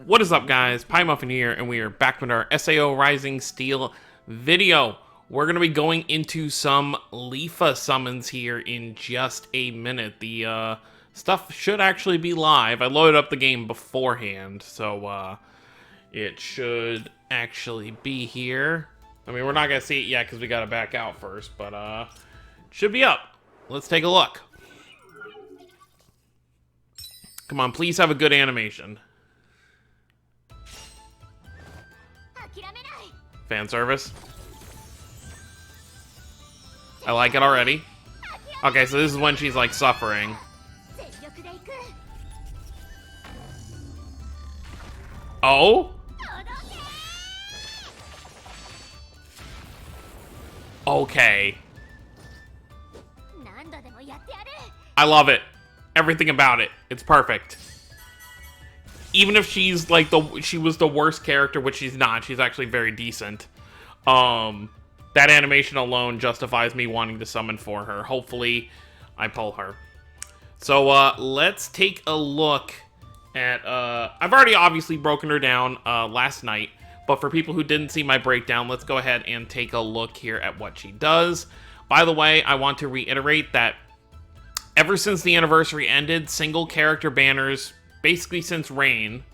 What is up, guys? Pie Muffin here, and we are back with our SAO Rising Steel video. We're going to be going into some LEAFA summons here in just a minute. The stuff should actually be live. I loaded up the game beforehand, so it should actually be here. I mean, we're not going to see it yet because we got to back out first, but it should be up. Let's take a look. Come on, please have a good animation. Fan service. I like it already. Okay, so this is when she's like suffering. Oh? Okay. I love it. Everything about it. It's perfect. Even if she's like she was the worst character, which she's not. She's actually very decent. That animation alone justifies me wanting to summon for her. Hopefully, I pull her. So let's take a look at. I've already obviously broken her down last night, but for people who didn't see my breakdown, let's go ahead and take a look here at what she does. By the way, I want to reiterate that ever since the anniversary ended, single character banners, basically since Reign,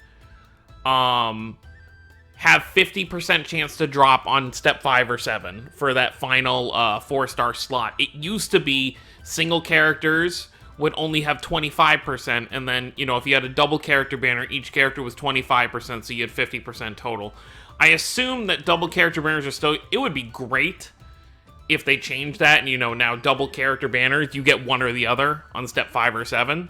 have 50% chance to drop on step 5 or 7 for that final 4-star slot. It used to be single characters would only have 25%, and then, you know, if you had a double character banner, each character was 25%, so you had 50% total. I assume that double character banners are still... It would be great if they changed that, and, you know, now double character banners, you get one or the other on step 5 or 7.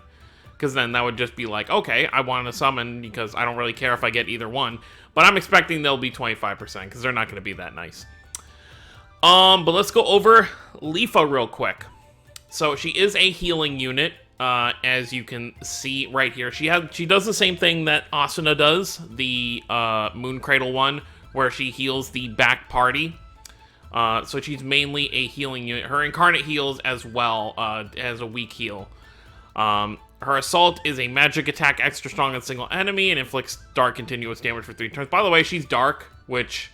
Because then that would just be like, okay, I want to summon because I don't really care if I get either one. But I'm expecting they'll be 25% because they're not going to be that nice. But let's go over LEAFA real quick. So she is a healing unit, as you can see right here. She does the same thing that Asuna does, the Moon Cradle one, where she heals the back party. So she's mainly a healing unit. Her Incarnate heals as well, as a weak heal. Her Assault is a magic attack extra strong on single enemy and inflicts dark continuous damage for 3 turns. By the way, she's dark, which,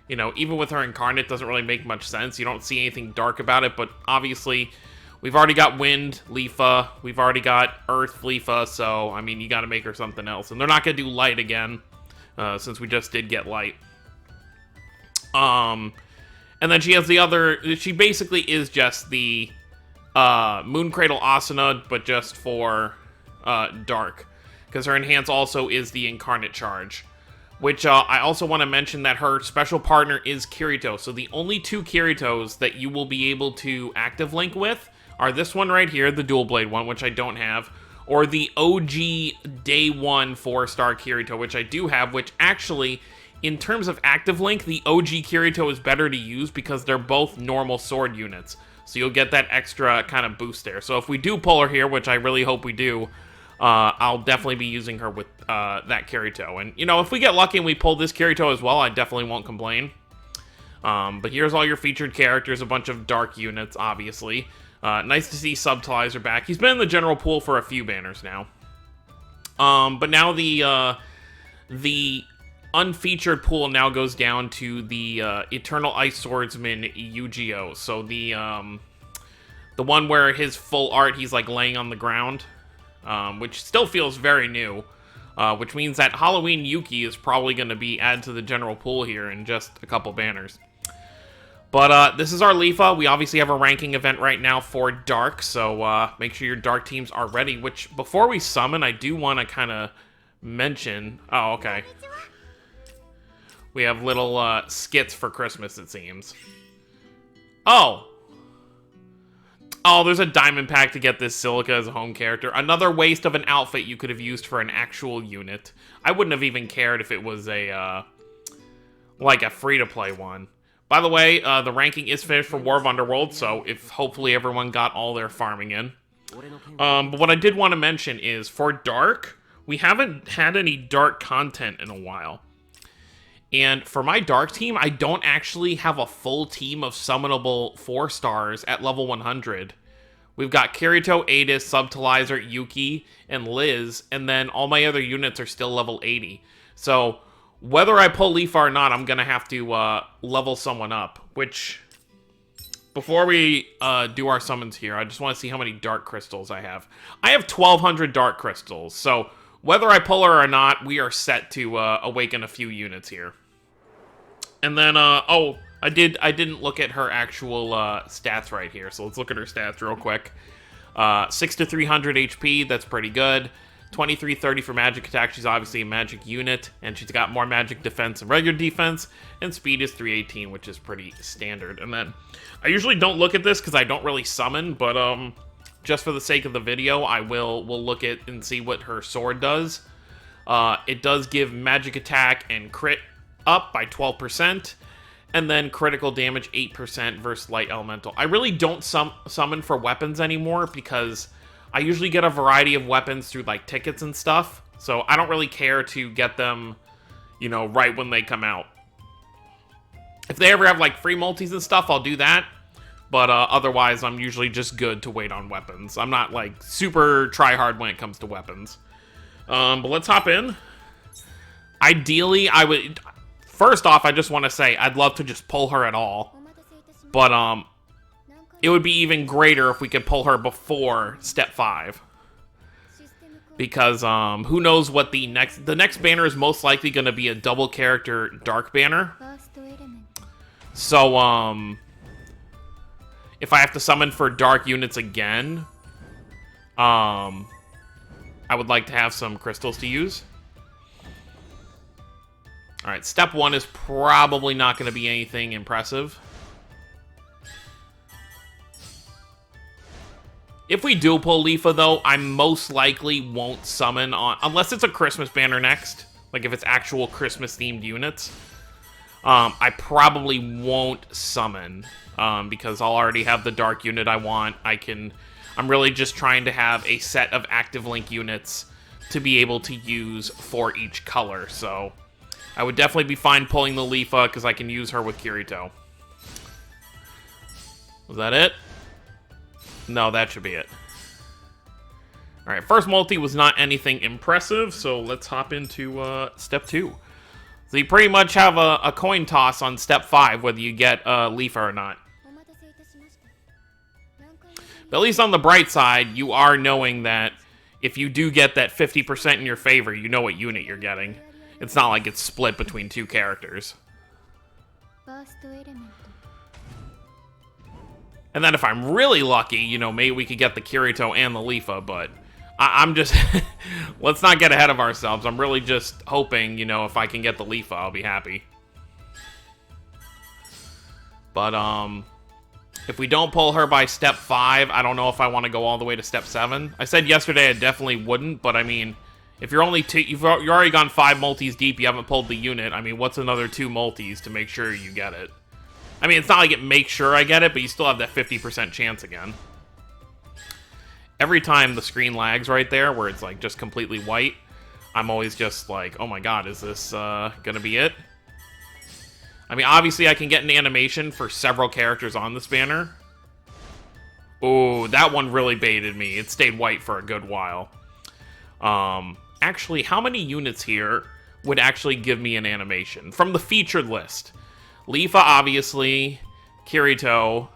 you know, even with her Incarnate doesn't really make much sense. You don't see anything dark about it, but obviously we've already got Wind LEAFA, we've already got Earth LEAFA, so, I mean, you gotta make her something else. And they're not gonna do Light again, since we just did get Light. And then she has the other, she basically is just the Moon Cradle Asuna, but just for Dark. Because her Enhance also is the Incarnate Charge. Which I also want to mention that her special partner is Kirito. So the only 2 Kiritos that you will be able to active link with are this one right here, the Dual Blade one, which I don't have. Or the OG Day 1 4-star Kirito, which I do have, which actually... In terms of active link, the OG Kirito is better to use because they're both normal sword units. So you'll get that extra kind of boost there. So if we do pull her here, which I really hope we do, I'll definitely be using her with that Kirito. And, you know, if we get lucky and we pull this Kirito as well, I definitely won't complain. But here's all your featured characters, a bunch of dark units, obviously. Nice to see Subtilizer back. He's been in the general pool for a few banners now. But now the unfeatured pool now goes down to the Eternal Ice Swordsman Yu-Gi-Oh! So the one where his full art, he's like laying on the ground, which still feels very new, which means that Halloween Yuki is probably going to be added to the general pool here in just a couple banners. But this is our LEAFA. We obviously have a ranking event right now for Dark, so make sure your Dark teams are ready, which before we summon, I do want to kind of mention... Oh, okay. We have little skits for Christmas, it seems. Oh! Oh, there's a diamond pack to get this Silica as a home character. Another waste of an outfit you could have used for an actual unit. I wouldn't have even cared if it was a, like a free-to-play one. By the way, the ranking is finished for War of Underworld, so if hopefully everyone got all their farming in. But what I did want to mention is, for Dark, we haven't had any Dark content in a while. And for my Dark team, I don't actually have a full team of summonable 4-stars at level 100, We've got Kirito, Adis, Subtilizer, Yuki, and Liz, and then all my other units are still level 80. So, whether I pull LEAFA or not, I'm going to have to level someone up, which... Before we do our summons here, I just want to see how many Dark Crystals I have. I have 1,200 Dark Crystals, so whether I pull her or not, we are set to awaken a few units here. And then, oh, I didn't look at her actual stats right here, so let's look at her stats real quick. 6 to 300 HP, that's pretty good. 2330 for magic attack, she's obviously a magic unit, and she's got more magic defense and regular defense, and speed is 318, which is pretty standard. And then, I usually don't look at this because I don't really summon, but just for the sake of the video, I will look at and see what her sword does. It does give magic attack and crit up by 12%, and then critical damage 8% versus light elemental. I really don't summon for weapons anymore because I usually get a variety of weapons through, like, tickets and stuff, so I don't really care to get them, you know, right when they come out. If they ever have, like, free multis and stuff, I'll do that, but otherwise, I'm usually just good to wait on weapons. I'm not, like, super try-hard when it comes to weapons. But let's hop in. Ideally, I would... First off, I just want to say, I'd love to just pull her at all, but, it would be even greater if we could pull her before Step 5. Because, who knows what the next banner is most likely going to be a double character Dark banner. So, if I have to summon for Dark units again, I would like to have some crystals to use. Alright, Step 1 is probably not going to be anything impressive. If we do pull LEAFA, though, I most likely won't summon on... Unless it's a Christmas banner next. Like, if it's actual Christmas-themed units. I probably won't summon. Because I'll already have the Dark unit I want. I'm really just trying to have a set of active Link units to be able to use for each color. So, I would definitely be fine pulling the LEAFA, because I can use her with Kirito. Was that it? No, that should be it. Alright, first multi was not anything impressive, so let's hop into Step 2. So you pretty much have a coin toss on Step 5, whether you get LEAFA or not. But at least on the bright side, you are knowing that if you do get that 50% in your favor, you know what unit you're getting. It's not like it's split between two characters. And then if I'm really lucky, you know, maybe we could get the Kirito and the LEAFA, but I'm just... Let's not get ahead of ourselves. I'm really just hoping, you know, if I can get the LEAFA, I'll be happy. But, if we don't pull her by Step 5, I don't know if I want to go all the way to Step 7. I said yesterday I definitely wouldn't, but I mean, if you're only you're already gone 5 multis deep, you haven't pulled the unit, I mean, what's another 2 multis to make sure you get it? I mean, it's not like it makes sure I get it, but you still have that 50% chance again. Every time the screen lags right there, where it's like just completely white, I'm always just like, oh my god, is this gonna be it? I mean, obviously I can get an animation for several characters on this banner. Oh, that one really baited me. It stayed white for a good while. Actually, how many units here would actually give me an animation? From the featured list. LEAFA, obviously. Kirito.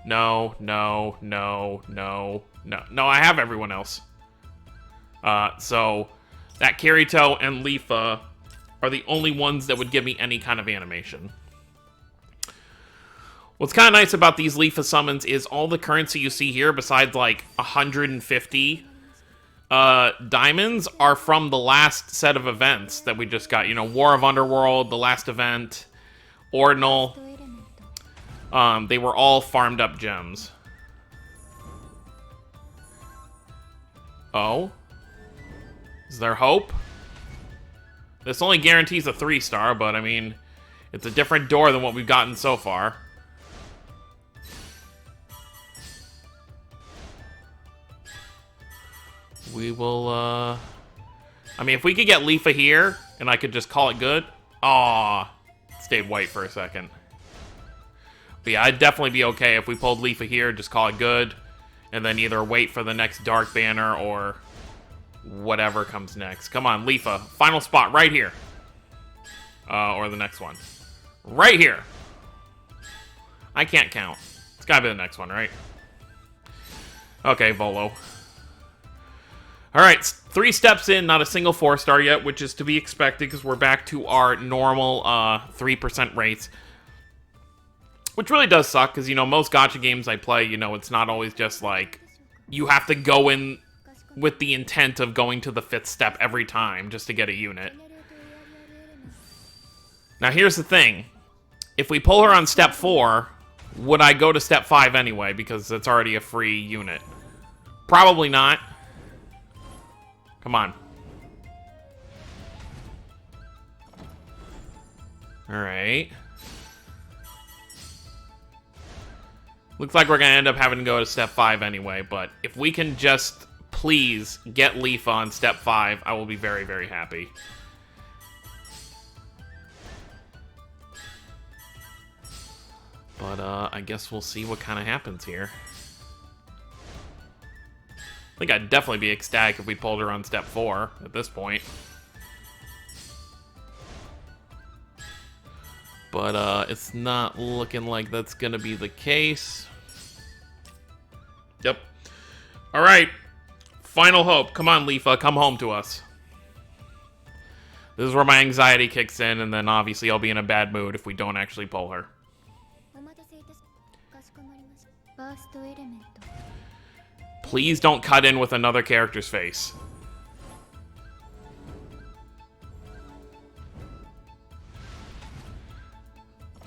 No, no, no, no, no. No, I have everyone else. So, that Kirito and LEAFA are the only ones that would give me any kind of animation. What's kind of nice about these LEAFA summons is all the currency you see here, besides like 150 diamonds, are from the last set of events that we just got. You know, War of Underworld, the last event, Ordinal. They were all farmed up gems. Oh? Is there hope? This only guarantees a 3-star, but I mean, it's a different door than what we've gotten so far. We will, I mean, if we could get LEAFA here, and I could just call it good. Aw, stayed white for a second. But yeah, I'd definitely be okay if we pulled LEAFA here, just call it good. And then either wait for the next Dark Banner or whatever comes next. Come on, LEAFA. Final spot right here. Or the next one. Right here. I can't count. It's gotta be the next one, right? Okay, Volo. Alright, 3 steps in, not a single 4-star yet, which is to be expected because we're back to our normal 3% rates. Which really does suck, because, you know, most gacha games I play, you know, it's not always just like, you have to go in with the intent of going to the 5th step every time just to get a unit. Now, here's the thing. If we pull her on step 4, would I go to step 5 anyway, because it's already a free unit? Probably not. Come on. Alright. Looks like we're going to end up having to go to step 5 anyway, but if we can just please get LEAFA on step 5, I will be very, very happy. But, I guess we'll see what kind of happens here. I think I'd definitely be ecstatic if we pulled her on step 4 at this point. But, it's not looking like that's gonna be the case. Yep. Alright. Final hope. Come on, LEAFA. Come home to us. This is where my anxiety kicks in, and then obviously I'll be in a bad mood if we don't actually pull her. Please don't cut in with another character's face.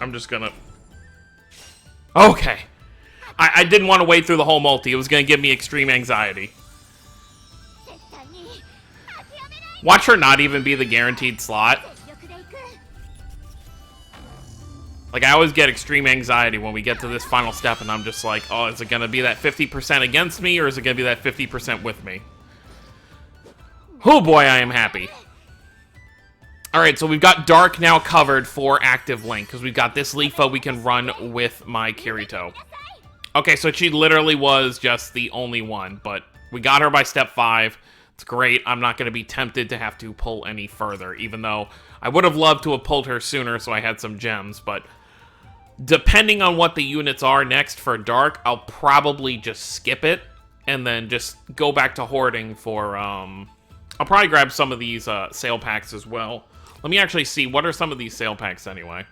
I'm just gonna... Okay. I didn't want to wait through the whole multi. It was gonna give me extreme anxiety. Watch her not even be the guaranteed slot. Like, I always get extreme anxiety when we get to this final step, and I'm just like, oh, is it going to be that 50% against me, or is it going to be that 50% with me? Oh boy, I am happy. Alright, so we've got Dark now covered for active Link, because we've got this LEAFA we can run with my Kirito. Okay, so she literally was just the only one, but we got her by step 5. It's great. I'm not going to be tempted to have to pull any further, even though I would have loved to have pulled her sooner so I had some gems, but... depending on what the units are next for Dark, I'll probably just skip it and then just go back to hoarding for, I'll probably grab some of these sale packs as well. Let me actually see, what are some of these sale packs anyway?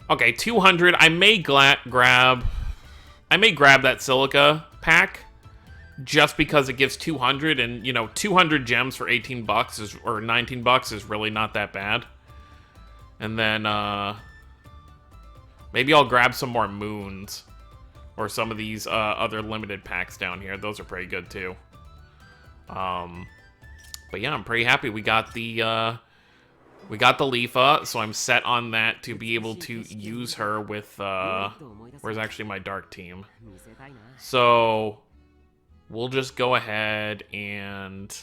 Okay, 200. I may grab that Silica pack just because it gives 200, and, you know, 200 gems for 18 bucks is, or 19 bucks is really not that bad. And then, maybe I'll grab some more moons. Or some of these other limited packs down here. Those are pretty good, too. But yeah, I'm pretty happy. We got the LEAFA, so I'm set on that to be able to use her with... where's actually my Dark team? So, we'll just go ahead and...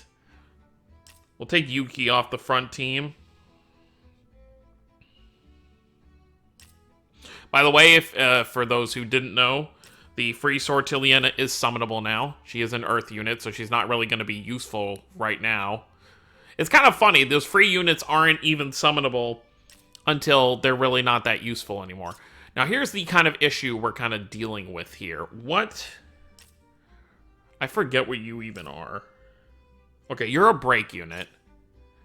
we'll take Yuki off the front team. By the way, if for those who didn't know, the free Sortiliana is summonable now. She is an Earth unit, so she's not really going to be useful right now. It's kind of funny, those free units aren't even summonable until they're really not that useful anymore. Now, here's the kind of issue we're kind of dealing with here. What? I forget what you even are. Okay, you're a break unit.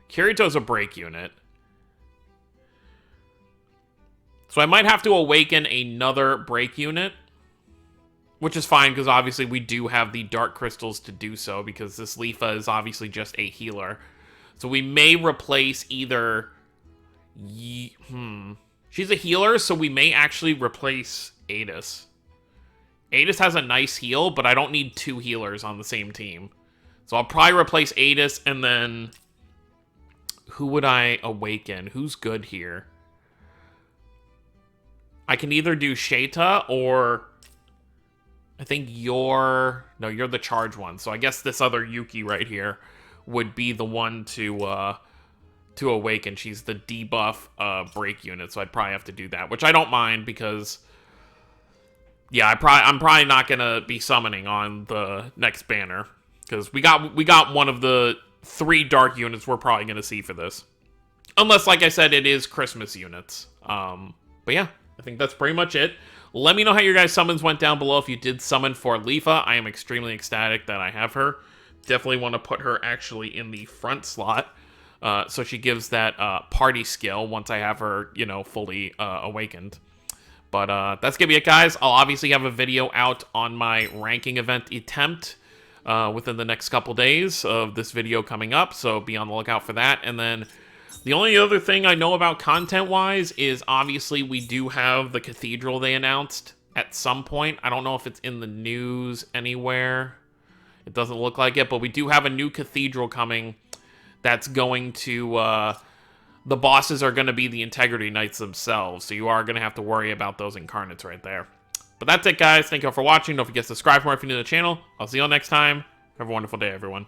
Kirito's a break unit. So I might have to awaken another break unit, which is fine, because obviously we do have the Dark Crystals to do so, because this LEAFA is obviously just a healer. So we may replace either... She's a healer, so we may actually replace Adis. Adis has a nice heal, but I don't need 2 healers on the same team. So I'll probably replace Adis, and then... who would I awaken? Who's good here? I can either do Sheta, or... I think you're... no, you're the charge one. So I guess this other Yuki right here would be the one to awaken. She's the debuff break unit, so I'd probably have to do that. Which I don't mind, because... Yeah, I'm probably not gonna be summoning on the next banner because we got one of the 3 dark units we're probably gonna see for this, unless, like I said, it is Christmas units. But yeah, I think that's pretty much it. Let me know how your guys' summons went down below. If you did summon for LEAFA, I am extremely ecstatic that I have her. Definitely want to put her actually in the front slot, so she gives that party skill once I have her, you know, fully awakened. But that's going to be it, guys. I'll obviously have a video out on my ranking event attempt within the next couple days of this video coming up, so be on the lookout for that. And then the only other thing I know about content-wise is obviously we do have the cathedral they announced at some point. I don't know if it's in the news anywhere. It doesn't look like it, but we do have a new cathedral coming that's going to... the bosses are going to be the Integrity Knights themselves, so you are going to have to worry about those incarnates right there. But that's it, guys. Thank you all for watching. Don't forget to subscribe for more if you're new to the channel. I'll see you all next time. Have a wonderful day, everyone.